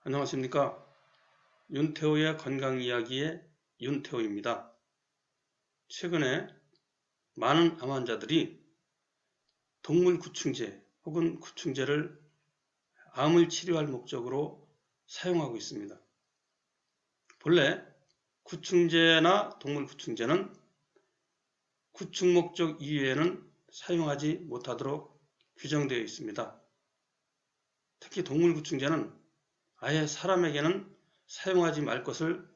안녕하십니까. 윤태호의 건강이야기의 윤태호입니다. 최근에 많은 암 환자들이 동물 구충제 혹은 구충제를 암을 치료할 목적으로 사용하고 있습니다. 본래 구충제나 동물 구충제는 구충 목적 이외에는 사용하지 못하도록 규정되어 있습니다. 특히 동물 구충제는 아예 사람에게는 사용하지 말 것을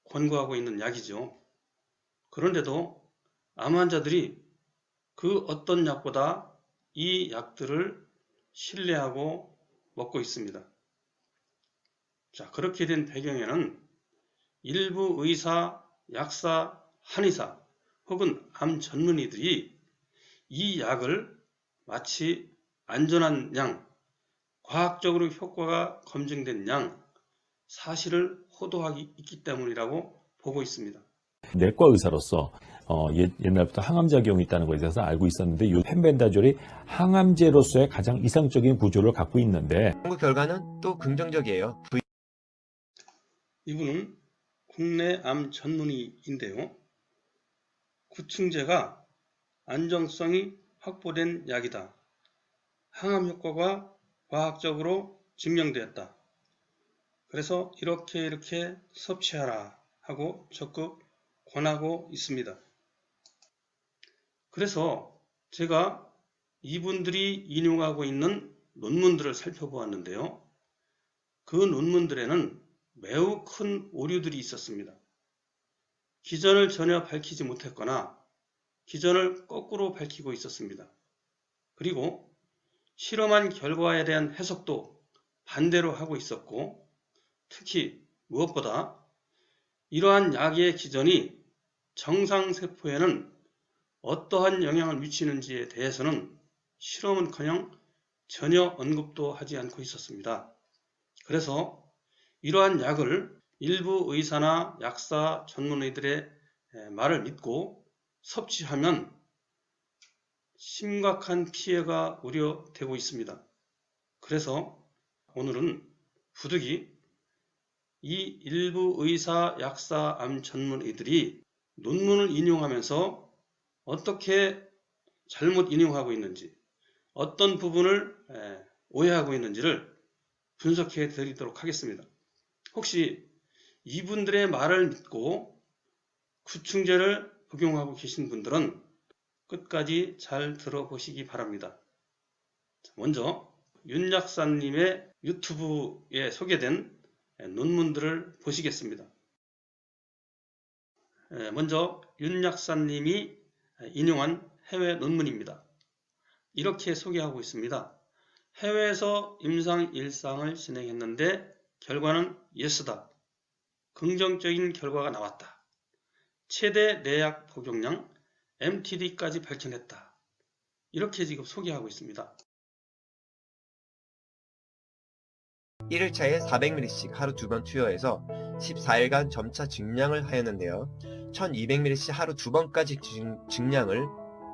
권고하고 있는 약이죠. 그런데도 암 환자들이 그 어떤 약보다 이 약들을 신뢰하고 먹고 있습니다. 자, 그렇게 된 배경에는 일부 의사, 약사, 한의사 혹은 암 전문의들이 이 약을 마치 안전한 양, 과학적으로 효과가 검증된 양, 사실을 호도하기 있기 때문이라고 보고 있습니다. 내과 의사로서 옛날부터 항암작용이 있다는 것에 대해서 알고 있었는데 이 펜벤다졸이 항암제로서의 가장 이상적인 구조를 갖고 있는데 연구 결과는 또 긍정적이에요. 이분은 국내 암 전문의인데요. 구충제가 안정성이 확보된 약이다. 항암 효과가 과학적으로 증명되었다. 그래서 이렇게 섭취하라 하고 적극 권하고 있습니다. 그래서 제가 이분들이 인용하고 있는 논문들을 살펴보았는데요. 그 논문들에는 매우 큰 오류들이 있었습니다. 기전을 전혀 밝히지 못했거나 기전을 거꾸로 밝히고 있었습니다. 그리고 실험한 결과에 대한 해석도 반대로 하고 있었고, 특히 무엇보다 이러한 약의 기전이 정상세포에는 어떠한 영향을 미치는지에 대해서는 실험은커녕 전혀 언급도 하지 않고 있었습니다. 그래서 이러한 약을 일부 의사나 약사 전문의들의 말을 믿고 섭취하면 심각한 피해가 우려되고 있습니다. 그래서 오늘은 부득이 이 일부 의사, 약사, 암 전문의들이 논문을 인용하면서 어떻게 잘못 인용하고 있는지, 어떤 부분을 오해하고 있는지를 분석해 드리도록 하겠습니다. 혹시 이분들의 말을 믿고 구충제를 복용하고 계신 분들은 끝까지 잘 들어보시기 바랍니다. 먼저 윤 약사님의 유튜브에 소개된 논문들을 보시겠습니다. 먼저 윤 약사님이 인용한 해외 논문입니다. 이렇게 소개하고 있습니다. 해외에서 임상 1상을 진행했는데 결과는 예스다. 긍정적인 결과가 나왔다. 최대 내약 복용량 MTD까지 밝혀냈다. 이렇게 지금 소개하고 있습니다. 1일차에 400ml씩 하루 2번 투여해서 14일간 점차 증량을 하였는데요. 1200ml씩 하루 2번까지 증량을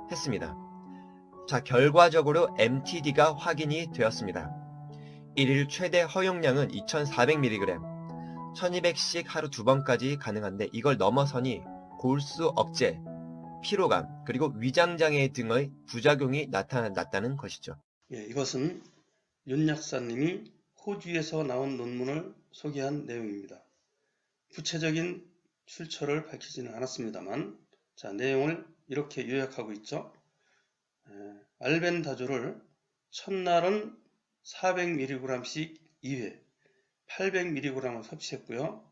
했습니다. 자, 결과적으로 MTD가 확인이 되었습니다. 1일 최대 허용량은 2400mg, 1200씩 하루 2번까지 가능한데 이걸 넘어서니 골수 억제, 피로감, 그리고 위장장애 등의 부작용이 나타났다는 것이죠. 이것은 윤 약사님이 호주에서 나온 논문을 소개한 내용입니다. 구체적인 출처를 밝히지는 않았습니다만, 자, 내용을 이렇게 요약하고 있죠. 알벤다졸을 첫날은 400mg씩 2회, 800mg을 섭취했고요.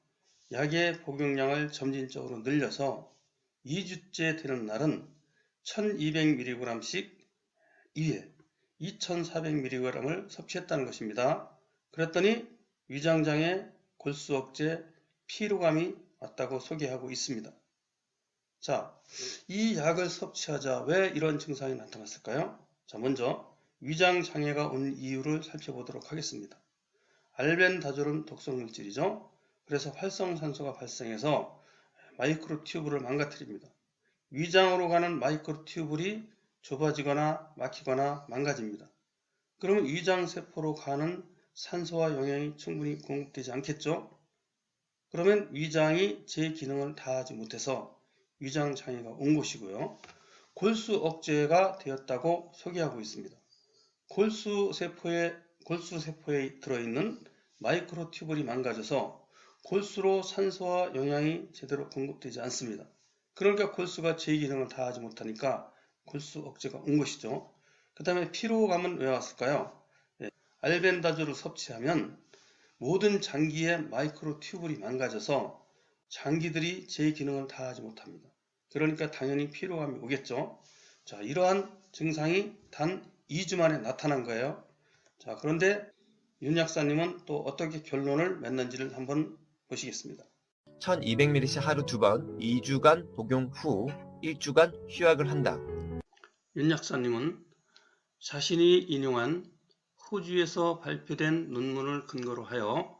약의 복용량을 점진적으로 늘려서 2주째 되는 날은 1200mg씩 2회, 2400mg을 섭취했다는 것입니다. 그랬더니 위장장애, 골수 억제, 피로감이 왔다고 소개하고 있습니다. 자, 이 약을 섭취하자 왜 이런 증상이 나타났을까요? 자, 먼저 위장장애가 온 이유를 살펴보도록 하겠습니다. 알벤다졸은 독성물질이죠. 그래서 활성산소가 발생해서 마이크로튜브를 망가뜨립니다. 위장으로 가는 마이크로튜브이 좁아지거나 막히거나 망가집니다. 그러면 위장세포로 가는 산소와 영양이 충분히 공급되지 않겠죠? 그러면 위장이 제 기능을 다하지 못해서 위장 장애가 온 것이고요. 골수 억제가 되었다고 소개하고 있습니다. 골수세포에 들어있는 마이크로튜블이 망가져서 골수로 산소와 영양이 제대로 공급되지 않습니다. 그러니까 골수가 제 기능을 다하지 못하니까 골수 억제가 온 것이죠. 그 다음에 피로감은 왜 왔을까요? 알벤다졸을 섭취하면 모든 장기의 마이크로튜블이 망가져서 장기들이 제 기능을 다하지 못합니다. 그러니까 당연히 피로감이 오겠죠. 자, 이러한 증상이 단 2주 만에 나타난 거예요. 자, 그런데 윤 약사님은 또 어떻게 결론을 맺는지를 한번 보시겠습니다. 1200ml씩 하루 2번, 2주간 복용 후 1주간 휴약을 한다. 윤 약사님은 자신이 인용한 호주에서 발표된 논문을 근거로 하여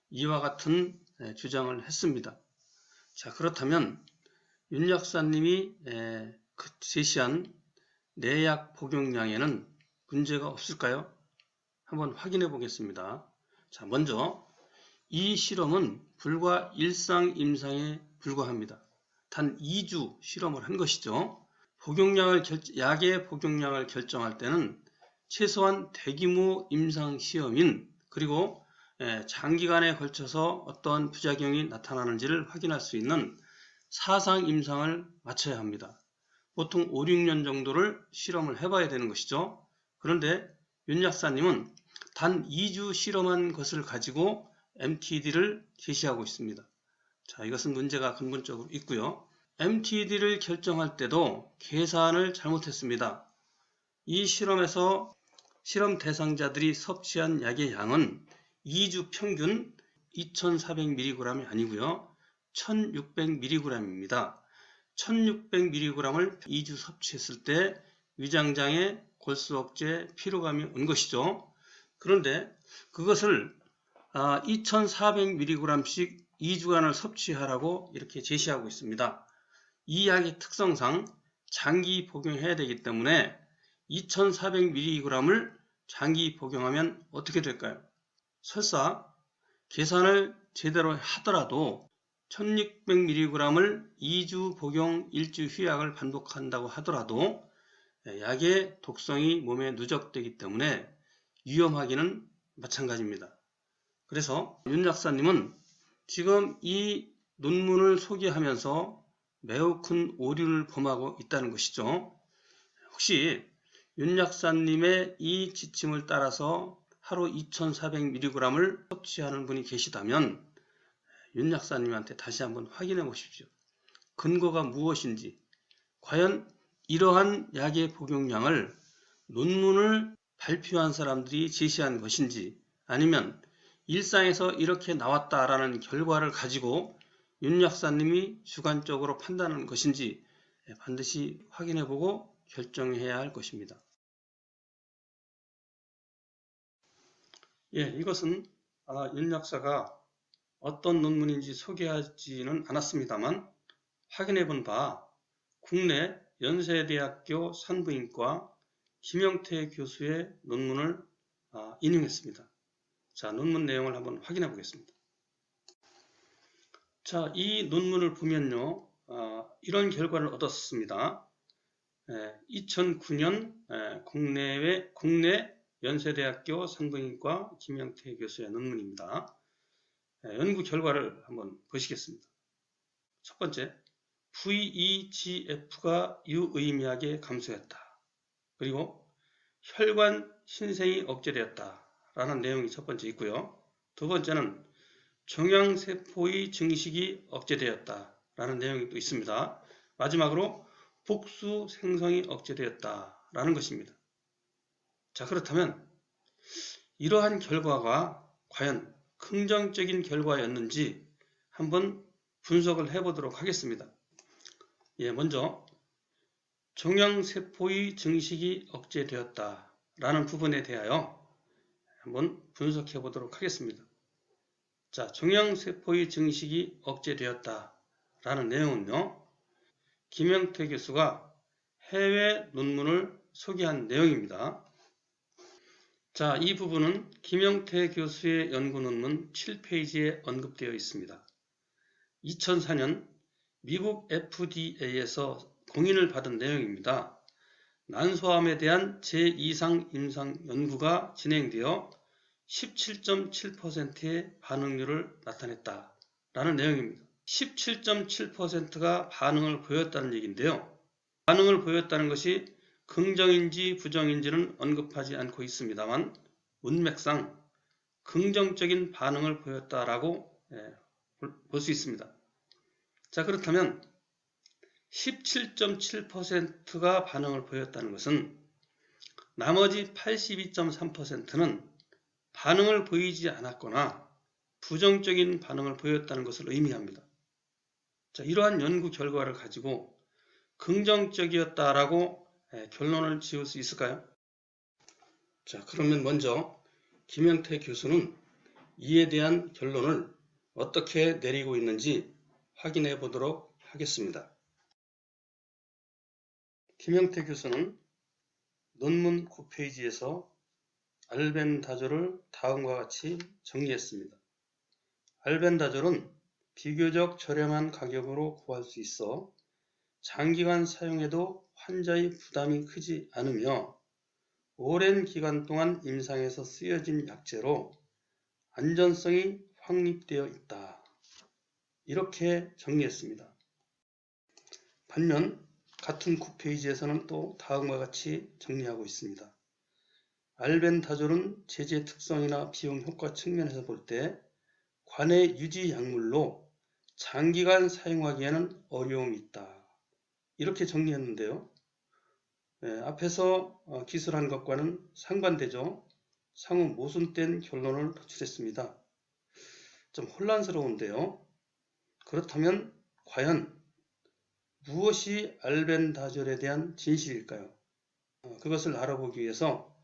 이와 같은 주장을 했습니다. 자, 그렇다면 윤 약사님이 제시한 내약 복용량에는 문제가 없을까요? 한번 확인해 보겠습니다. 자, 먼저 이 실험은 불과 일상 임상에 불과합니다. 단 2주 실험을 한 것이죠. 약의 복용량을 결정할 때는 최소한 대규모 임상 시험인 그리고 장기간에 걸쳐서 어떠한 부작용이 나타나는지를 확인할 수 있는 사상 임상을 마쳐야 합니다. 보통 5, 6년 정도를 실험을 해봐야 되는 것이죠. 그런데 윤 약사님은 단 2주 실험한 것을 가지고 MTD를 제시하고 있습니다. 자, 이것은 문제가 근본적으로 있고요. MTD를 결정할 때도 계산을 잘못했습니다. 이 실험에서 실험 대상자들이 섭취한 약의 양은 2주 평균 2400mg이 아니고요. 1600mg입니다. 1600mg을 2주 섭취했을 때 위장장애, 골수 억제, 피로감이 온 것이죠. 그런데 그것을 2400mg씩 2주간을 섭취하라고 이렇게 제시하고 있습니다. 이 약의 특성상 장기 복용해야 되기 때문에 2400mg을 장기 복용하면 어떻게 될까요? 설사 계산을 제대로 하더라도 1600mg을 2주 복용 1주 휴약을 반복한다고 하더라도 약의 독성이 몸에 누적되기 때문에 위험하기는 마찬가지입니다. 그래서 윤 약사님은 지금 이 논문을 소개하면서 매우 큰 오류를 범하고 있다는 것이죠. 혹시 윤 약사님의 이 지침을 따라서 하루 2400mg을 섭취하는 분이 계시다면 윤 약사님한테 다시 한번 확인해 보십시오. 근거가 무엇인지, 과연 이러한 약의 복용량을 논문을 발표한 사람들이 제시한 것인지, 아니면 일상에서 이렇게 나왔다라는 결과를 가지고 윤 약사님이 주관적으로 판단하는 것인지 반드시 확인해 보고 결정해야 할 것입니다. 이것은 윤 약사가 어떤 논문인지 소개하지는 않았습니다만 확인해 본 바 국내 연세대학교 산부인과 김영태 교수의 논문을 인용했습니다. 자, 논문 내용을 한번 확인해 보겠습니다. 자, 이 논문을 보면요, 이런 결과를 얻었습니다. 2009년 국내 연세대학교 산부인과 김영태 교수의 논문입니다. 연구 결과를 한번 보시겠습니다. 첫 번째, VEGF가 유의미하게 감소했다. 그리고 혈관 신생이 억제되었다. 라는 내용이 첫 번째 있고요. 두 번째는 종양세포의 증식이 억제되었다. 라는 내용이 또 있습니다. 마지막으로 복수 생성이 억제되었다. 라는 것입니다. 자, 그렇다면 이러한 결과가 과연 긍정적인 결과였는지 한번 분석을 해보도록 하겠습니다. 먼저 종양세포의 증식이 억제되었다 라는 부분에 대하여 한번 분석해 보도록 하겠습니다. 자, 종양세포의 증식이 억제되었다 라는 내용은요, 김영태 교수가 해외 논문을 소개한 내용입니다. 자, 이 부분은 김영태 교수의 연구 논문 7페이지에 언급되어 있습니다. 2004년 미국 FDA에서 공인을 받은 내용입니다. 난소암에 대한 제2상 임상 연구가 진행되어 17.7%의 반응률을 나타냈다라는 내용입니다. 17.7%가 반응을 보였다는 얘기인데요. 반응을 보였다는 것이 긍정인지 부정인지는 언급하지 않고 있습니다만 문맥상 긍정적인 반응을 보였다라고 볼 수 있습니다. 자, 그렇다면 17.7%가 반응을 보였다는 것은 나머지 82.3%는 반응을 보이지 않았거나 부정적인 반응을 보였다는 것을 의미합니다. 자, 이러한 연구 결과를 가지고 긍정적이었다라고 결론을 지을 수 있을까요? 자, 그러면 먼저 김영태 교수는 이에 대한 결론을 어떻게 내리고 있는지 확인해 보도록 하겠습니다. 김영태 교수는 논문 9페이지에서 알벤다졸을 다음과 같이 정리했습니다. 알벤다졸은 비교적 저렴한 가격으로 구할 수 있어 장기간 사용해도 환자의 부담이 크지 않으며 오랜 기간 동안 임상에서 쓰여진 약제로 안전성이 확립되어 있다. 이렇게 정리했습니다. 반면 같은 9페이지에서는 또 다음과 같이 정리하고 있습니다. 알벤다졸은 제제 특성이나 비용 효과 측면에서 볼 때 관해 유지 약물로 장기간 사용하기에는 어려움이 있다. 이렇게 정리했는데요. 앞에서 기술한 것과는 상반되죠. 상호 모순된 결론을 도출했습니다. 좀 혼란스러운데요. 그렇다면 과연 무엇이 알벤다졸에 대한 진실일까요? 그것을 알아보기 위해서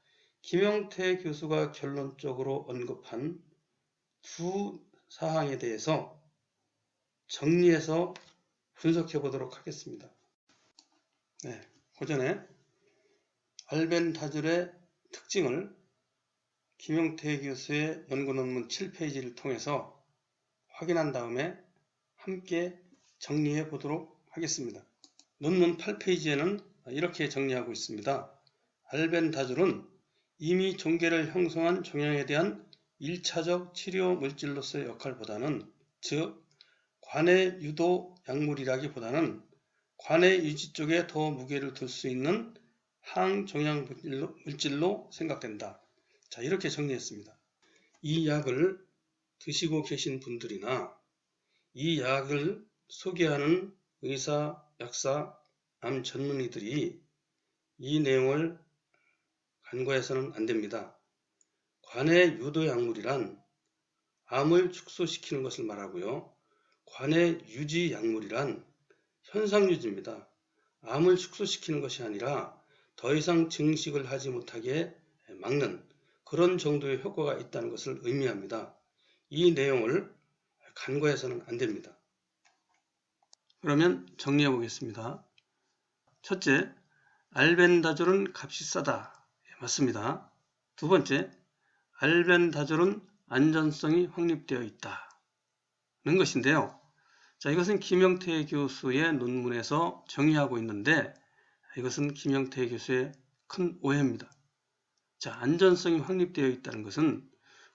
김영태 교수가 결론적으로 언급한 두 사항에 대해서 정리해서 분석해 보도록 하겠습니다. 그 전에 알벤다졸의 특징을 김영태 교수의 연구 논문 7페이지를 통해서 확인한 다음에 함께 정리해 보도록 하겠습니다. 논문 8페이지에는 이렇게 정리하고 있습니다. 알벤다졸은 이미 종괴를 형성한 종양에 대한 1차적 치료 물질로서의 역할보다는, 즉 관해 유도 약물이라기보다는 관해 유지 쪽에 더 무게를 둘 수 있는 항종양 물질로 생각된다. 자, 이렇게 정리했습니다. 이 약을 드시고 계신 분들이나 이 약을 소개하는 의사, 약사, 암 전문의들이 이 내용을 간과해서는 안 됩니다. 관해 유도 약물이란 암을 축소시키는 것을 말하고요. 관해 유지 약물이란 현상 유지입니다. 암을 축소시키는 것이 아니라 더 이상 증식을 하지 못하게 막는 그런 정도의 효과가 있다는 것을 의미합니다. 이 내용을 간과해서는 안 됩니다. 그러면 정리해 보겠습니다. 첫째, 알벤다졸은 값이 싸다. 맞습니다. 두 번째, 알벤다졸은 안전성이 확립되어 있다는 것인데요. 자, 이것은 김영태 교수의 논문에서 정의하고 있는데 이것은 김영태 교수의 큰 오해입니다. 자, 안전성이 확립되어 있다는 것은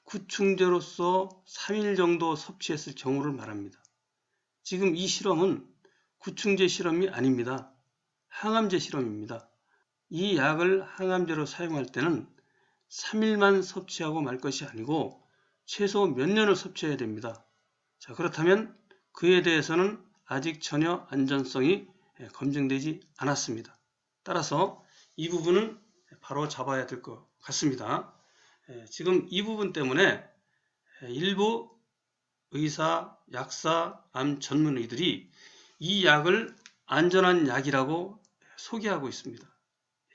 구충제로서 3일 정도 섭취했을 경우를 말합니다. 지금 이 실험은 구충제 실험이 아닙니다. 항암제 실험입니다. 이 약을 항암제로 사용할 때는 3일만 섭취하고 말 것이 아니고 최소 몇 년을 섭취해야 됩니다. 자, 그렇다면 그에 대해서는 아직 전혀 안전성이 검증되지 않았습니다. 따라서 이 부분은 바로 잡아야 될 것 같습니다. 지금 이 부분 때문에 일부 의사, 약사, 암 전문의들이 이 약을 안전한 약이라고 소개하고 있습니다.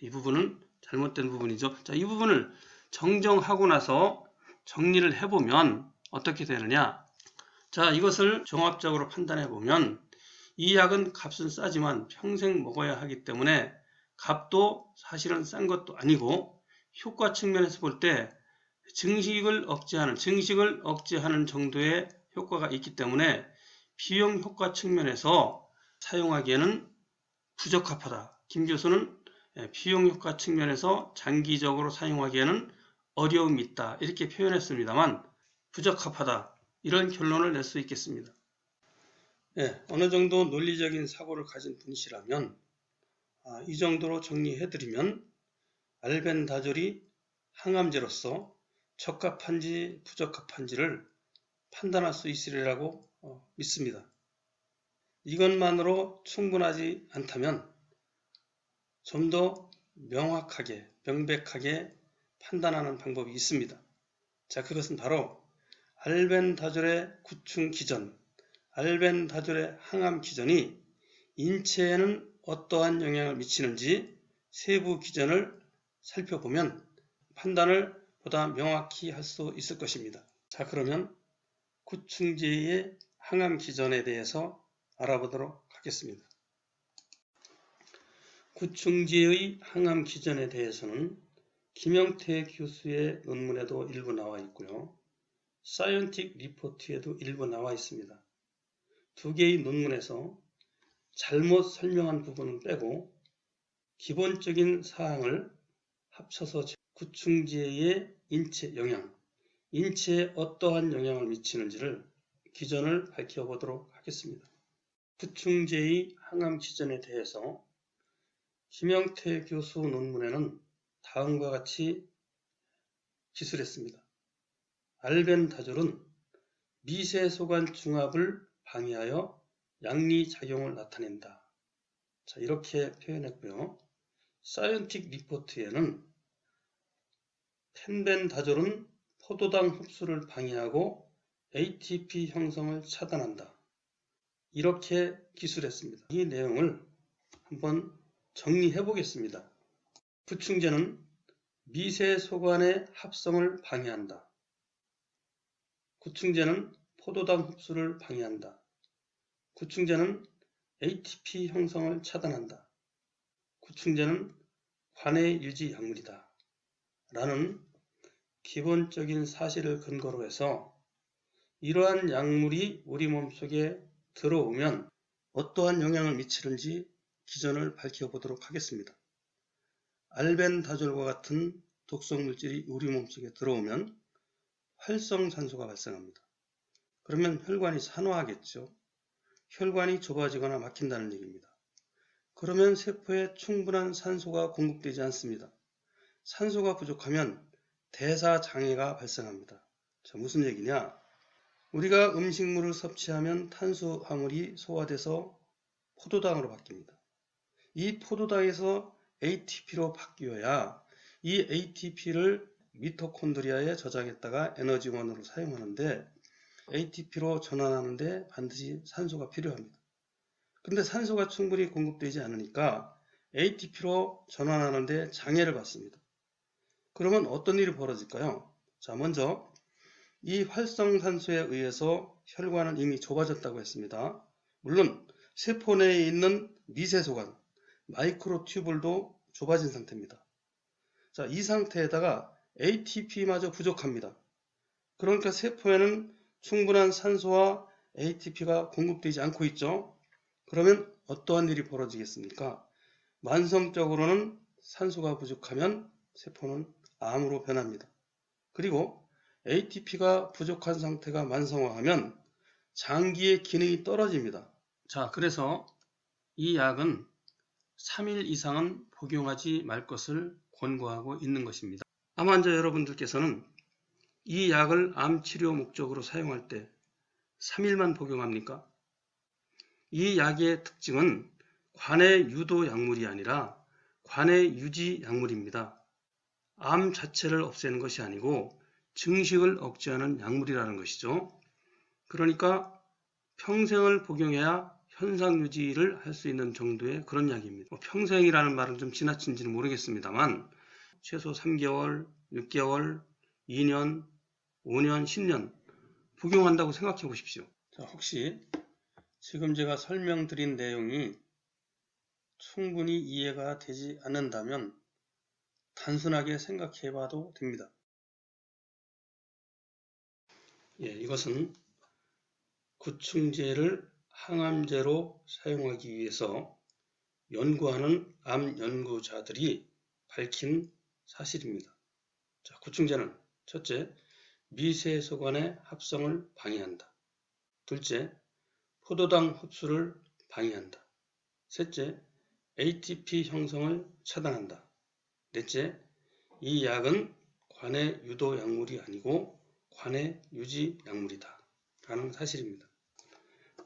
이 부분은 잘못된 부분이죠. 자, 이 부분을 정정하고 나서 정리를 해보면 어떻게 되느냐. 자, 이것을 종합적으로 판단해 보면 이 약은 값은 싸지만 평생 먹어야 하기 때문에 값도 사실은 싼 것도 아니고 효과 측면에서 볼 때 증식을 억제하는 정도의 효과가 있기 때문에 비용 효과 측면에서 사용하기에는 부적합하다. 김 교수는 비용 효과 측면에서 장기적으로 사용하기에는 어려움이 있다. 이렇게 표현했습니다만 부적합하다. 이런 결론을 낼 수 있겠습니다. 어느 정도 논리적인 사고를 가진 분이시라면 이 정도로 정리해드리면 알벤다졸이 항암제로서 적합한지 부적합한지를 판단할 수 있으리라고 믿습니다. 이것만으로 충분하지 않다면 좀 더 명확하게, 명백하게 판단하는 방법이 있습니다. 자, 그것은 바로 알벤다졸의 구충 기전, 알벤다졸의 항암 기전이 인체에는 어떠한 영향을 미치는지 세부 기전을 살펴보면 판단을 보다 명확히 할 수 있을 것입니다. 자, 그러면 구충제의 항암 기전에 대해서 알아보도록 하겠습니다. 구충제의 항암 기전에 대해서는 김영태 교수의 논문에도 일부 나와 있고요. 사이언틱 리포트에도 일부 나와 있습니다. 두 개의 논문에서 잘못 설명한 부분은 빼고 기본적인 사항을 합쳐서 구충제의 인체 영향, 인체에 어떠한 영향을 미치는지를 기전을 밝혀보도록 하겠습니다. 구충제의 항암 기전에 대해서 김영태 교수 논문에는 다음과 같이 기술했습니다. 알벤다졸은 미세소관 중합을 방해하여 양리작용을 나타낸다. 자, 이렇게 표현했고요. 사이언틱 리포트에는 펜벤다졸은 포도당 흡수를 방해하고 ATP 형성을 차단한다. 이렇게 기술했습니다. 이 내용을 한번 정리해 보겠습니다. 구충제는 미세소관의 합성을 방해한다. 구충제는 포도당 흡수를 방해한다. 구충제는 ATP 형성을 차단한다. 구충제는 관해 유지 약물이다. 라는 기본적인 사실을 근거로 해서 이러한 약물이 우리 몸속에 들어오면 어떠한 영향을 미치는지 기전을 밝혀보도록 하겠습니다. 알벤다졸과 같은 독성물질이 우리 몸속에 들어오면 활성산소가 발생합니다. 그러면 혈관이 산화하겠죠. 혈관이 좁아지거나 막힌다는 얘기입니다. 그러면 세포에 충분한 산소가 공급되지 않습니다. 산소가 부족하면 대사장애가 발생합니다. 자, 무슨 얘기냐? 우리가 음식물을 섭취하면 탄수화물이 소화돼서 포도당으로 바뀝니다. 이 포도당에서 ATP로 바뀌어야 이 ATP를 미토콘드리아에 저장했다가 에너지원으로 사용하는데 ATP로 전환하는데 반드시 산소가 필요합니다. 근데 산소가 충분히 공급되지 않으니까 ATP로 전환하는데 장애를 받습니다. 그러면 어떤 일이 벌어질까요? 자, 먼저 이 활성산소에 의해서 혈관은 이미 좁아졌다고 했습니다. 물론 세포 내에 있는 미세소관, 마이크로튜블도 좁아진 상태입니다. 자, 이 상태에다가 ATP마저 부족합니다. 그러니까 세포에는 충분한 산소와 ATP가 공급되지 않고 있죠. 그러면 어떠한 일이 벌어지겠습니까? 만성적으로는 산소가 부족하면 세포는 암으로 변합니다. 그리고 ATP가 부족한 상태가 만성화하면 장기의 기능이 떨어집니다. 자, 그래서 이 약은 3일 이상은 복용하지 말 것을 권고하고 있는 것입니다. 암 환자 여러분들께서는 이 약을 암 치료 목적으로 사용할 때 3일만 복용합니까? 이 약의 특징은 관해 유도 약물이 아니라 관해 유지 약물입니다. 암 자체를 없애는 것이 아니고 증식을 억제하는 약물이라는 것이죠. 그러니까 평생을 복용해야 현상 유지를 할 수 있는 정도의 그런 약입니다. 평생이라는 말은 좀 지나친지는 모르겠습니다만 최소 3개월, 6개월, 2년, 5년, 10년 복용한다고 생각해 보십시오. 자, 혹시 지금 제가 설명드린 내용이 충분히 이해가 되지 않는다면 단순하게 생각해 봐도 됩니다. 이것은 구충제를 항암제로 사용하기 위해서 연구하는 암 연구자들이 밝힌 사실입니다. 자, 구충제는 첫째, 미세소관의 합성을 방해한다. 둘째, 포도당 흡수를 방해한다. 셋째, ATP 형성을 차단한다. 넷째, 이 약은 관해 유도 약물이 아니고 관해 유지 약물이다 라는 사실입니다.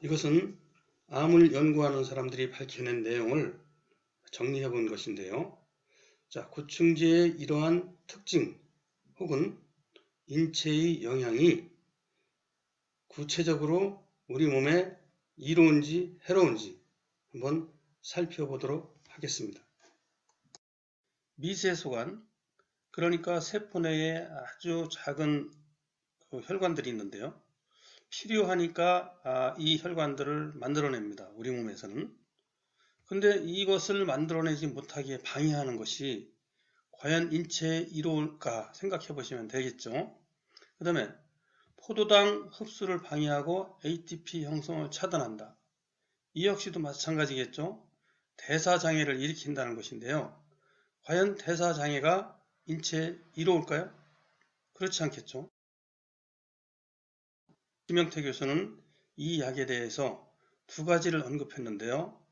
이것은 암을 연구하는 사람들이 밝혀낸 내용을 정리해 본 것인데요. 자, 구충제의 이러한 특징 혹은 인체의 영향이 구체적으로 우리 몸에 이로운지 해로운지 한번 살펴보도록 하겠습니다. 미세소관, 그러니까 세포 내에 아주 작은 혈관들이 있는데요. 필요하니까 이 혈관들을 만들어냅니다. 우리 몸에서는. 근데 이것을 만들어내지 못하게 방해하는 것이 과연 인체에 이로울까 생각해 보시면 되겠죠. 그 다음에 포도당 흡수를 방해하고 ATP 형성을 차단한다. 이 역시도 마찬가지겠죠. 대사장애를 일으킨다는 것인데요. 과연 대사장애가 인체에 이로울까요? 그렇지 않겠죠. 김영태 교수는 이 약에 대해서 두 가지를 언급했는데요.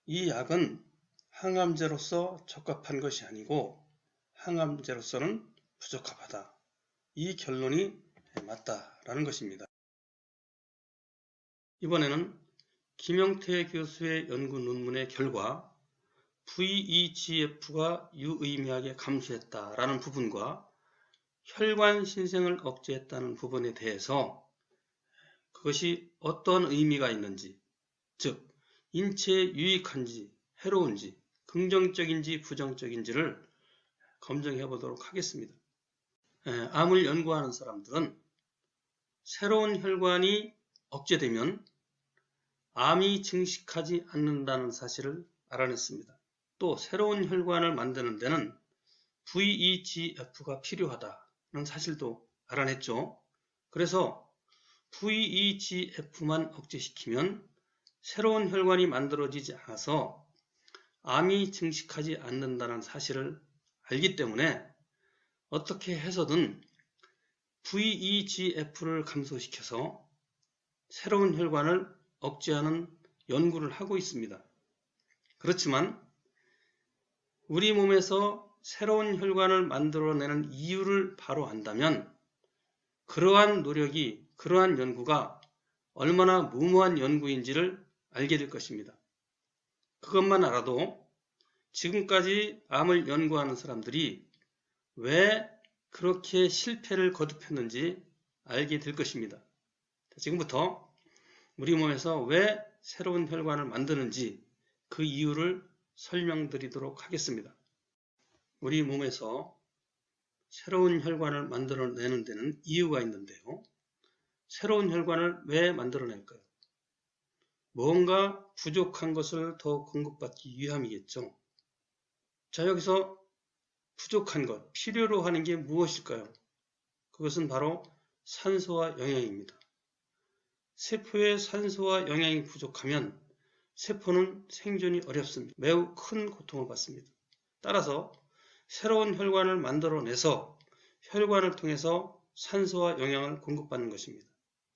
이 약은 항암제로서 적합한 것이 아니고 항암제로서는 부적합하다. 이 결론이 맞다라는 것입니다. 이번에는 김영태 교수의 연구 논문의 결과 VEGF가 유의미하게 감소했다라는 부분과 혈관 신생을 억제했다는 부분에 대해서 그것이 어떤 의미가 있는지, 즉 인체에 유익한지 해로운지 긍정적인지 부정적인지를 검증해 보도록 하겠습니다. 암을 연구하는 사람들은 새로운 혈관이 억제되면 암이 증식하지 않는다는 사실을 알아냈습니다. 또 새로운 혈관을 만드는 데는 VEGF가 필요하다는 사실도 알아냈죠. 그래서 VEGF만 억제시키면 새로운 혈관이 만들어지지 않아서 암이 증식하지 않는다는 사실을 알기 때문에 어떻게 해서든 VEGF를 감소시켜서 새로운 혈관을 억제하는 연구를 하고 있습니다. 그렇지만 우리 몸에서 새로운 혈관을 만들어내는 이유를 바로 안다면 그러한 노력이, 그러한 연구가 얼마나 무모한 연구인지를 알게 될 것입니다. 그것만 알아도 지금까지 암을 연구하는 사람들이 왜 그렇게 실패를 거듭했는지 알게 될 것입니다. 지금부터 우리 몸에서 왜 새로운 혈관을 만드는지 그 이유를 설명드리도록 하겠습니다. 우리 몸에서 새로운 혈관을 만들어내는 데는 이유가 있는데요. 새로운 혈관을 왜 만들어낼까요? 뭔가 부족한 것을 더 공급받기 위함이겠죠. 자, 여기서 부족한 것, 필요로 하는 게 무엇일까요? 그것은 바로 산소와 영양입니다. 세포에 산소와 영양이 부족하면 세포는 생존이 어렵습니다. 매우 큰 고통을 받습니다. 따라서 새로운 혈관을 만들어내서 혈관을 통해서 산소와 영양을 공급받는 것입니다.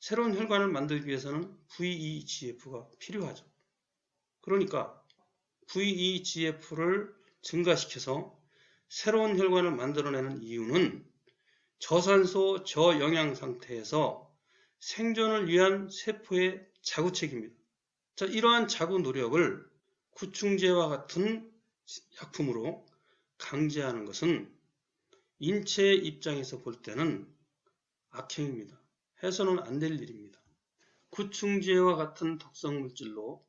새로운 혈관을 만들기 위해서는 VEGF가 필요하죠. 그러니까 VEGF를 증가시켜서 새로운 혈관을 만들어내는 이유는 저산소, 저영양 상태에서 생존을 위한 세포의 자구책입니다. 자, 이러한 자구 노력을 구충제와 같은 약품으로 강제하는 것은 인체의 입장에서 볼 때는 악행입니다. 해서는 안 될 일입니다. 구충제와 같은 독성 물질로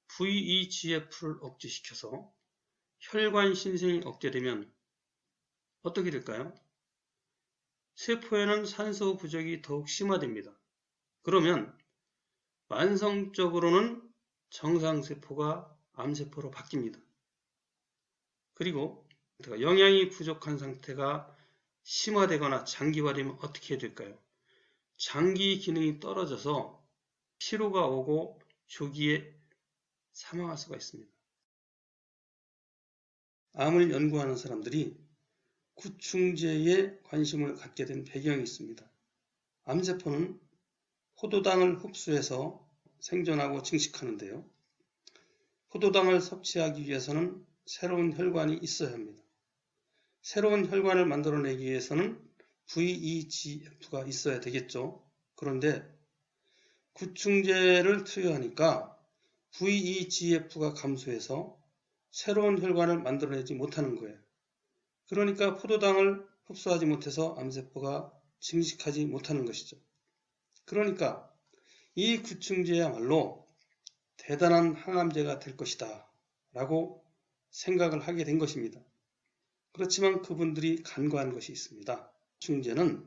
VEGF를 억제시켜서 혈관 신생이 억제되면 어떻게 될까요? 세포에는 산소 부족이 더욱 심화됩니다. 그러면 만성적으로는 정상세포가 암세포로 바뀝니다. 그리고 영양이 부족한 상태가 심화되거나 장기화되면 어떻게 될까요? 장기 기능이 떨어져서 피로가 오고 조기에 사망할 수가 있습니다. 암을 연구하는 사람들이 구충제에 관심을 갖게 된 배경이 있습니다. 암세포는 포도당을 흡수해서 생존하고 증식하는데요. 포도당을 섭취하기 위해서는 새로운 혈관이 있어야 합니다. 새로운 혈관을 만들어내기 위해서는 VEGF가 있어야 되겠죠. 그런데 구충제를 투여하니까 VEGF가 감소해서 새로운 혈관을 만들어내지 못하는 거예요. 그러니까 포도당을 흡수하지 못해서 암세포가 증식하지 못하는 것이죠. 그러니까 이 구충제야말로 대단한 항암제가 될 것이다 라고 생각을 하게 된 것입니다. 그렇지만 그분들이 간과한 것이 있습니다. 구충제는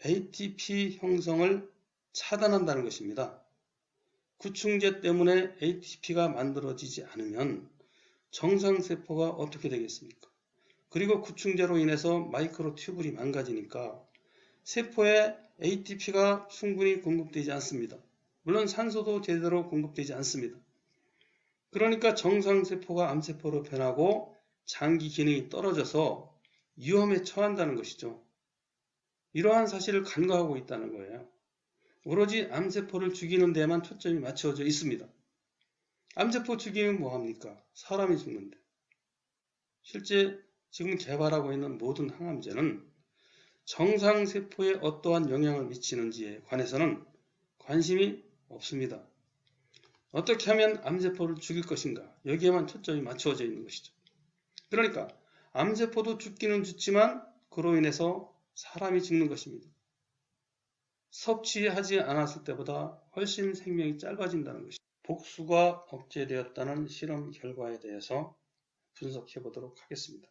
ATP 형성을 차단한다는 것입니다. 구충제 때문에 ATP가 만들어지지 않으면 정상세포가 어떻게 되겠습니까? 그리고 구충제로 인해서 마이크로튜뷸블이 망가지니까 세포에 ATP가 충분히 공급되지 않습니다. 물론 산소도 제대로 공급되지 않습니다. 그러니까 정상세포가 암세포로 변하고 장기 기능이 떨어져서 위험에 처한다는 것이죠. 이러한 사실을 간과하고 있다는 거예요. 오로지 암세포를 죽이는 데만 초점이 맞춰져 있습니다. 암세포 죽이면 뭐합니까? 사람이 죽는데. 실제 지금 개발하고 있는 모든 항암제는 정상세포에 어떠한 영향을 미치는지에 관해서는 관심이 없습니다. 어떻게 하면 암세포를 죽일 것인가? 여기에만 초점이 맞춰져 있는 것이죠. 그러니까 암세포도 죽기는 죽지만 그로 인해서 사람이 죽는 것입니다. 섭취하지 않았을 때보다 훨씬 생명이 짧아진다는 것입니다. 복수가 억제되었다는 실험 결과에 대해서 분석해 보도록 하겠습니다.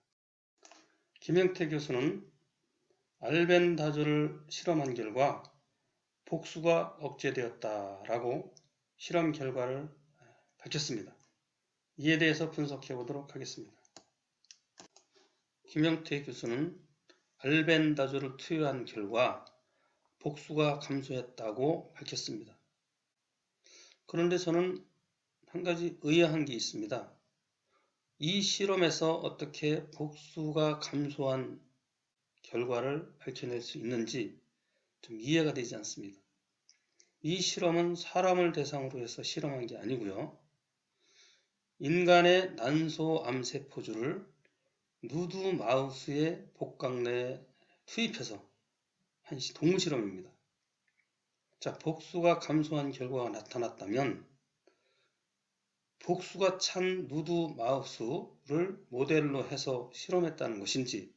김영태 교수는 알벤다졸을 실험한 결과 복수가 억제되었다라고 실험 결과를 밝혔습니다. 이에 대해서 분석해 보도록 하겠습니다. 김영태 교수는 알벤다졸을 투여한 결과 복수가 감소했다고 밝혔습니다. 그런데 저는 한 가지 의아한 게 있습니다. 이 실험에서 어떻게 복수가 감소한 결과를 밝혀낼 수 있는지 좀 이해가 되지 않습니다. 이 실험은 사람을 대상으로 해서 실험한 게 아니고요. 인간의 난소 암세포주를 누드 마우스의 복강 내에 투입해서 한 동물 실험입니다. 자, 복수가 감소한 결과가 나타났다면 복수가 찬 누드 마우스를 모델로 해서 실험했다는 것인지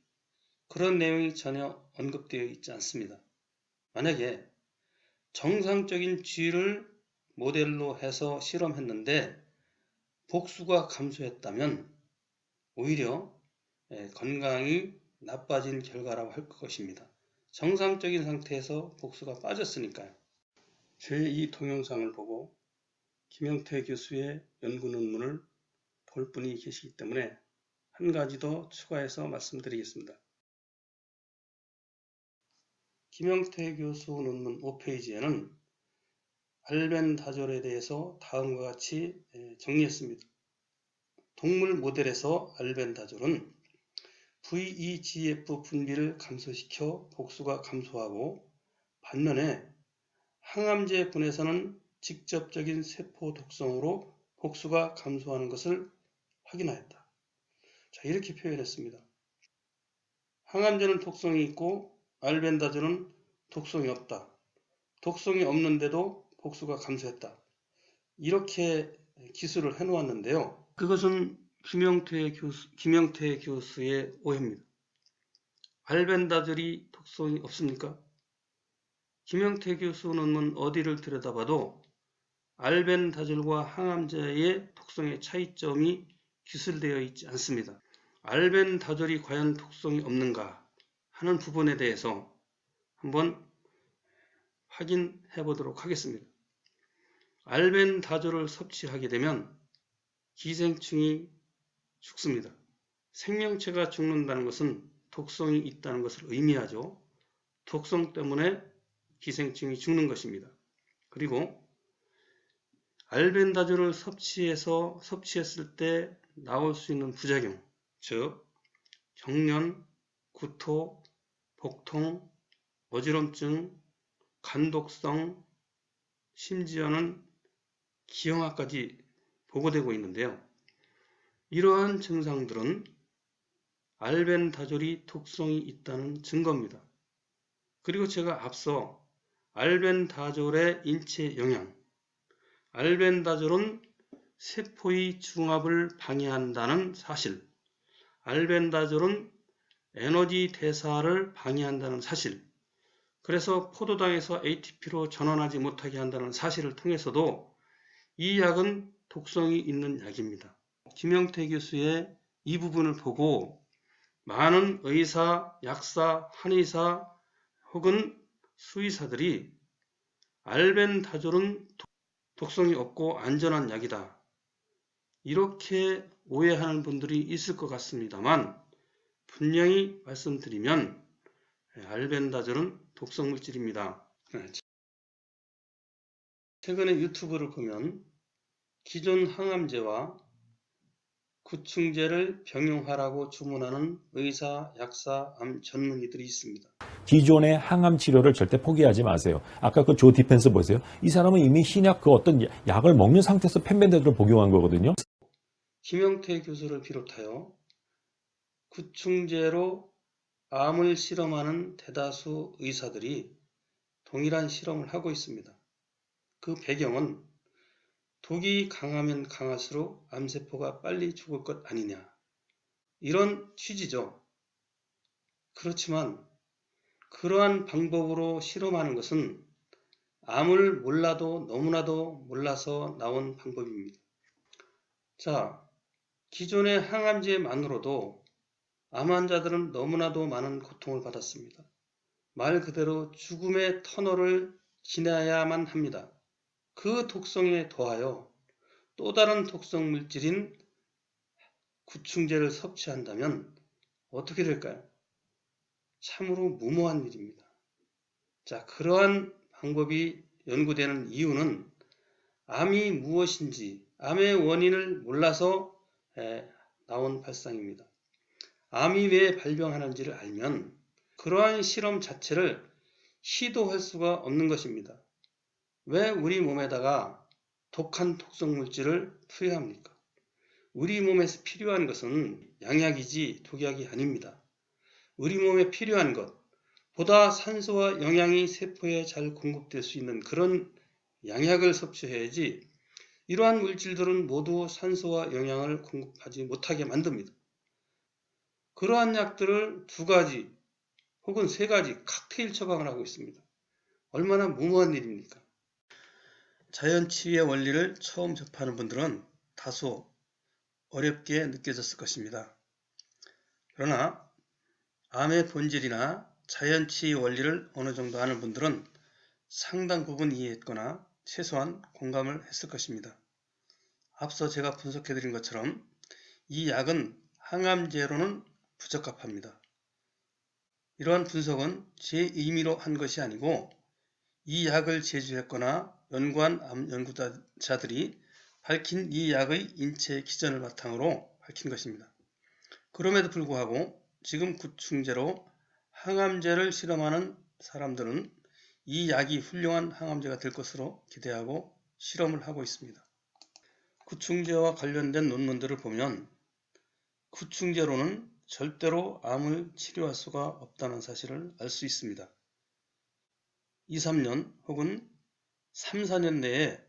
그런 내용이 전혀 언급되어 있지 않습니다. 만약에 정상적인 쥐를 모델로 해서 실험했는데 복수가 감소했다면 오히려 건강이 나빠진 결과라고 할 것입니다. 정상적인 상태에서 복수가 빠졌으니까요. 제 이 동영상을 보고 김영태 교수의 연구 논문을 볼 분이 계시기 때문에 한 가지 더 추가해서 말씀드리겠습니다. 김영태 교수 논문 5페이지에는 알벤다졸에 대해서 다음과 같이 정리했습니다. 동물 모델에서 알벤다졸은 VEGF 분비를 감소시켜 복수가 감소하고 반면에 항암제군에서는 직접적인 세포 독성으로 복수가 감소하는 것을 확인하였다. 자, 이렇게 표현했습니다. 항암제는 독성이 있고 알벤다졸은 독성이 없다. 독성이 없는데도 복수가 감소했다. 이렇게 기술을 해놓았는데요. 그것은 김영태 교수의 오해입니다. 알벤다졸이 독성이 없습니까? 김영태 교수 논문 어디를 들여다봐도 알벤다졸과 항암제의 독성의 차이점이 기술되어 있지 않습니다. 알벤다졸이 과연 독성이 없는가 하는 부분에 대해서 한번 확인해 보도록 하겠습니다. 알벤다졸을 섭취하게 되면 기생충이 죽습니다. 생명체가 죽는다는 것은 독성이 있다는 것을 의미하죠. 독성 때문에 기생충이 죽는 것입니다. 그리고 알벤다졸을 섭취했을 때 나올 수 있는 부작용, 즉 경련, 구토, 복통, 어지럼증, 간독성, 심지어는 기형아까지 보고되고 있는데요. 이러한 증상들은 알벤다졸이 독성이 있다는 증거입니다. 그리고 제가 앞서 알벤다졸의 인체 영향, 알벤다졸은 세포의 중합을 방해한다는 사실, 알벤다졸은 에너지 대사를 방해한다는 사실, 그래서 포도당에서 ATP로 전환하지 못하게 한다는 사실을 통해서도 이 약은 독성이 있는 약입니다. 김영태 교수의 이 부분을 보고 많은 의사, 약사, 한의사 혹은 수의사들이 알벤다졸은 독성이 없고 안전한 약이다. 이렇게 오해하는 분들이 있을 것 같습니다만 분명히 말씀드리면 알벤다졸은 독성 물질입니다. 최근에 유튜브를 보면 기존 항암제와 구충제를 병용하라고 주문하는 의사, 약사, 암 전문의들이 있습니다. 기존의 항암 치료를 절대 포기하지 마세요. 아까 그 조 디펜스 보세요. 이 사람은 이미 신약 그 어떤 약을 먹는 상태에서 펜벤다졸을 복용한 거거든요. 김영태 교수를 비롯하여 구충제로 암을 실험하는 대다수 의사들이 동일한 실험을 하고 있습니다. 그 배경은 독이 강하면 강할수록 암세포가 빨리 죽을 것 아니냐, 이런 취지죠. 그렇지만 그러한 방법으로 실험하는 것은 암을 몰라도 너무나도 몰라서 나온 방법입니다. 자, 기존의 항암제만으로도 암 환자들은 너무나도 많은 고통을 받았습니다. 말 그대로 죽음의 터널을 지나야만 합니다. 그 독성에 더하여 또 다른 독성 물질인 구충제를 섭취한다면 어떻게 될까요? 참으로 무모한 일입니다. 자, 그러한 방법이 연구되는 이유는 암이 무엇인지, 암의 원인을 몰라서 나온 발상입니다. 암이 왜 발병하는지를 알면 그러한 실험 자체를 시도할 수가 없는 것입니다. 왜 우리 몸에다가 독한 독성물질을 투여합니까? 우리 몸에서 필요한 것은 양약이지 독약이 아닙니다. 우리 몸에 필요한 것, 보다 산소와 영양이 세포에 잘 공급될 수 있는 그런 양약을 섭취해야지 이러한 물질들은 모두 산소와 영양을 공급하지 못하게 만듭니다. 그러한 약들을 2가지 혹은 3가지 칵테일 처방을 하고 있습니다. 얼마나 무모한 일입니까? 자연치유의 원리를 처음 접하는 분들은 다소 어렵게 느껴졌을 것입니다. 그러나 암의 본질이나 자연치유의 원리를 어느 정도 아는 분들은 상당 부분 이해했거나 최소한 공감을 했을 것입니다. 앞서 제가 분석해드린 것처럼 이 약은 항암제로는 부적합합니다. 이러한 분석은 제 임의로 한 것이 아니고 이 약을 제조했거나 연구한 암 연구자들이 밝힌 이 약의 인체 기전을 바탕으로 밝힌 것입니다. 그럼에도 불구하고 지금 구충제로 항암제를 실험하는 사람들은 이 약이 훌륭한 항암제가 될 것으로 기대하고 실험을 하고 있습니다. 구충제와 관련된 논문들을 보면 구충제로는 절대로 암을 치료할 수가 없다는 사실을 알 수 있습니다. 2, 3년 혹은 3, 4년 내에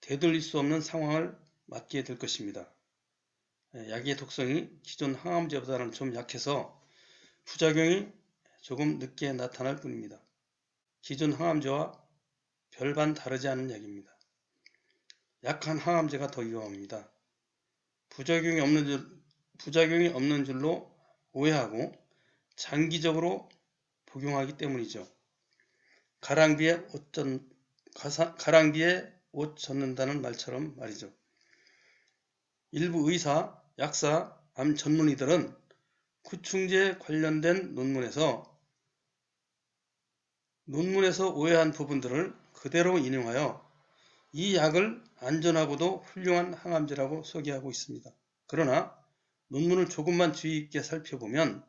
되돌릴 수 없는 상황을 맞게 될 것입니다. 약의 독성이 기존 항암제보다는 좀 약해서 부작용이 조금 늦게 나타날 뿐입니다. 기존 항암제와 별반 다르지 않은 약입니다. 약한 항암제가 더 위험합니다. 부작용이 없는 줄로 오해하고 장기적으로 복용하기 때문이죠. 가랑비에 옷 젖는다는 말처럼 말이죠. 일부 의사, 약사, 암 전문의들은 구충제 관련된 논문에서 오해한 부분들을 그대로 인용하여 이 약을 안전하고도 훌륭한 항암제라고 소개하고 있습니다. 그러나 논문을 조금만 주의 있게 살펴보면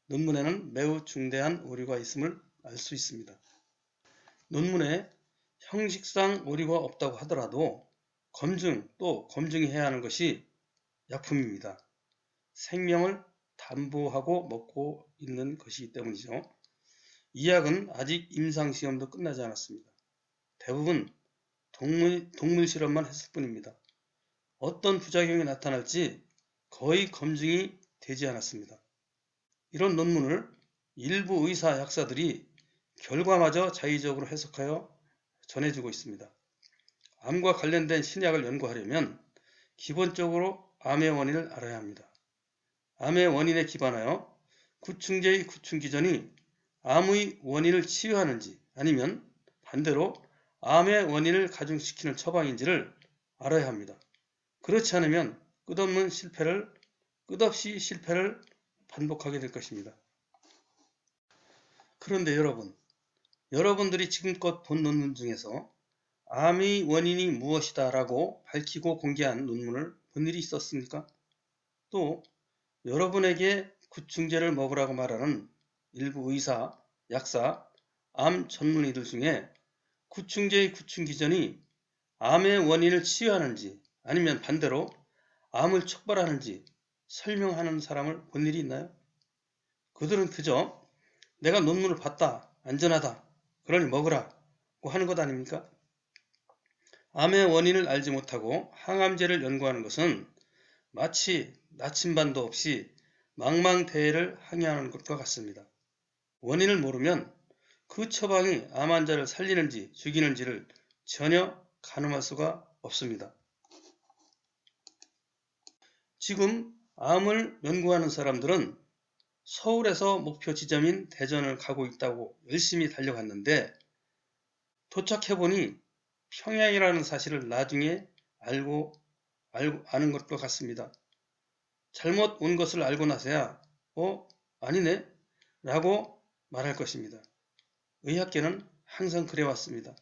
논문에는 매우 중대한 오류가 있음을 알 수 있습니다. 논문에 형식상 오류가 없다고 하더라도 검증해야 하는 것이 약품입니다. 생명을 담보하고 먹고 있는 것이기 때문이죠. 이 약은 아직 임상시험도 끝나지 않았습니다. 대부분 동물 실험만 했을 뿐입니다. 어떤 부작용이 나타날지 거의 검증이 되지 않았습니다. 이런 논문을 일부 의사 약사들이 결과마저 자의적으로 해석하여 전해주고 있습니다. 암과 관련된 신약을 연구하려면 기본적으로 암의 원인을 알아야 합니다. 암의 원인에 기반하여 구충제의 구충기전이 암의 원인을 치유하는지 아니면 반대로 암의 원인을 가중시키는 처방인지를 알아야 합니다. 그렇지 않으면 끝없이 실패를 반복하게 될 것입니다. 그런데 여러분들이 지금껏 본 논문 중에서 암의 원인이 무엇이다 라고 밝히고 공개한 논문을 본 일이 있었습니까? 또 여러분에게 구충제를 먹으라고 말하는 일부 의사, 약사, 암 전문의들 중에 구충제의 구충기전이 암의 원인을 치유하는지 아니면 반대로 암을 촉발하는지 설명하는 사람을 본 일이 있나요? 그들은 그저 내가 논문을 봤다, 안전하다, 그러니 먹으라고 하는 것 아닙니까? 암의 원인을 알지 못하고 항암제를 연구하는 것은 마치 나침반도 없이 망망대해를 항해하는 것과 같습니다. 원인을 모르면 그 처방이 암 환자를 살리는지 죽이는지를 전혀 가늠할 수가 없습니다. 지금 암을 연구하는 사람들은 서울에서 목표 지점인 대전을 가고 있다고 열심히 달려갔는데 도착해보니 평양이라는 사실을 나중에 아는 것과 같습니다. 잘못 온 것을 알고 나서야 아니네 라고 말할 것입니다. 의학계는 항상 그래왔습니다.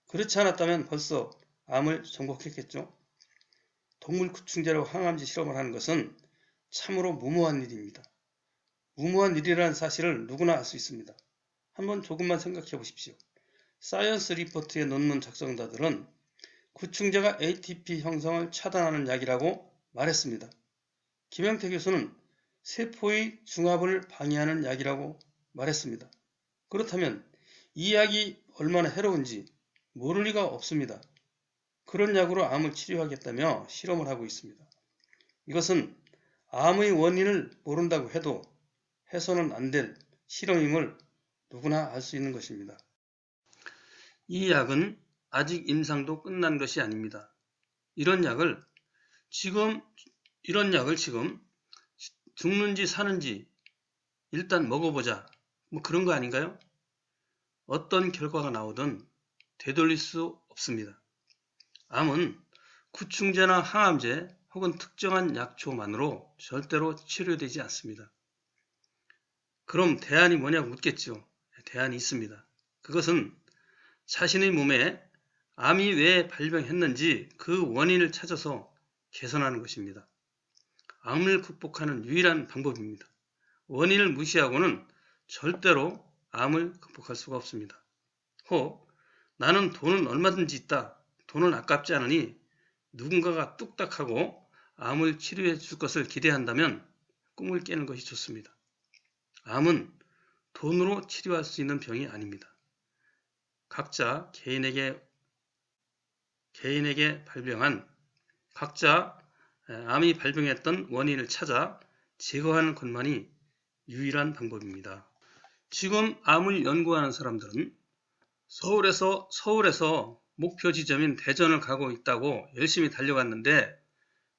그렇지 않았다면 벌써 암을 정복했겠죠. 동물 구충제로 항암제 실험을 하는 것은 참으로 무모한 일입니다. 무모한 일이라는 사실을 누구나 알 수 있습니다. 한번 조금만 생각해 보십시오. 사이언스 리포트의 논문 작성자들은 구충제가 ATP 형성을 차단하는 약이라고 말했습니다. 김영태 교수는 세포의 중합을 방해하는 약이라고 말했습니다. 그렇다면 이 약이 얼마나 해로운지 모를 리가 없습니다. 그런 약으로 암을 치료하겠다며 실험을 하고 있습니다. 이것은 암의 원인을 모른다고 해도 해서는 안 될 실험임을 누구나 알 수 있는 것입니다. 이 약은 아직 임상도 끝난 것이 아닙니다. 이런 약을 지금 죽는지 사는지 일단 먹어보자. 그런 거 아닌가요? 어떤 결과가 나오든 되돌릴 수 없습니다. 암은 구충제나 항암제 혹은 특정한 약초만으로 절대로 치료되지 않습니다. 그럼 대안이 뭐냐고 묻겠죠. 대안이 있습니다. 그것은 자신의 몸에 암이 왜 발병했는지 그 원인을 찾아서 개선하는 것입니다. 암을 극복하는 유일한 방법입니다. 원인을 무시하고는 절대로 암을 극복할 수가 없습니다. 혹 나는 돈은 얼마든지 있다. 돈은 아깝지 않으니 누군가가 뚝딱하고 암을 치료해 줄 것을 기대한다면 꿈을 깨는 것이 좋습니다. 암은 돈으로 치료할 수 있는 병이 아닙니다. 각자 개인에게 암이 발병했던 원인을 찾아 제거하는 것만이 유일한 방법입니다. 지금 암을 연구하는 사람들은 서울에서 목표 지점인 대전을 가고 있다고 열심히 달려갔는데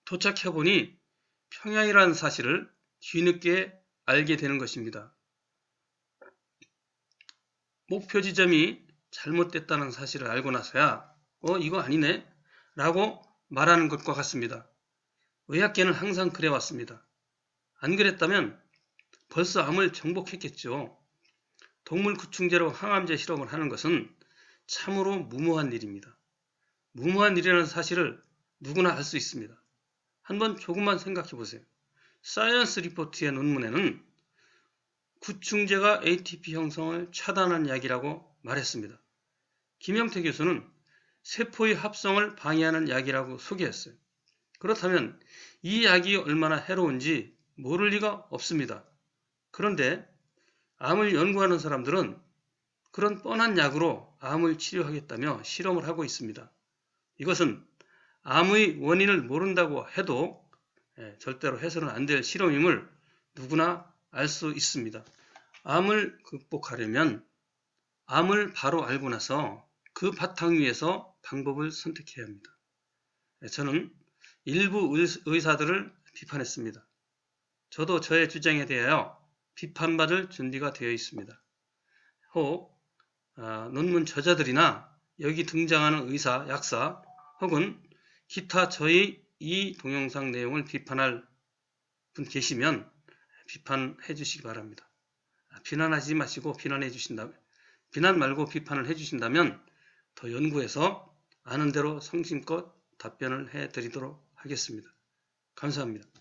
도착해보니 평양이라는 사실을 뒤늦게 알게 되는 것입니다. 목표 지점이 잘못됐다는 사실을 알고 나서야 이거 아니네 라고 말하는 것과 같습니다. 의학계는 항상 그래왔습니다. 안 그랬다면 벌써 암을 정복했겠죠. 동물 구충제로 항암제 실험을 하는 것은 참으로 무모한 일입니다. 무모한 일이라는 사실을 누구나 알 수 있습니다. 한번 조금만 생각해 보세요. 사이언스 리포트의 논문에는 구충제가 ATP 형성을 차단하는 약이라고 말했습니다. 김영태 교수는 세포의 합성을 방해하는 약이라고 소개했어요. 그렇다면 이 약이 얼마나 해로운지 모를 리가 없습니다. 그런데 암을 연구하는 사람들은 그런 뻔한 약으로 암을 치료하겠다며 실험을 하고 있습니다. 이것은 암의 원인을 모른다고 해도 절대로 해서는 안 될 실험임을 누구나 알 수 있습니다. 암을 극복하려면 암을 바로 알고 나서 그 바탕 위에서 방법을 선택해야 합니다. 저는 일부 의사들을 비판했습니다. 저도 저의 주장에 대하여 비판받을 준비가 되어 있습니다. 혹 논문 저자들이나 여기 등장하는 의사, 약사 혹은 기타 저희 이 동영상 내용을 비판할 분 계시면 비판해 주시기 바랍니다. 비난하지 마시고 비난 말고 비판을 해 주신다면 더 연구해서 아는 대로 성심껏 답변을 해 드리도록 하겠습니다. 감사합니다.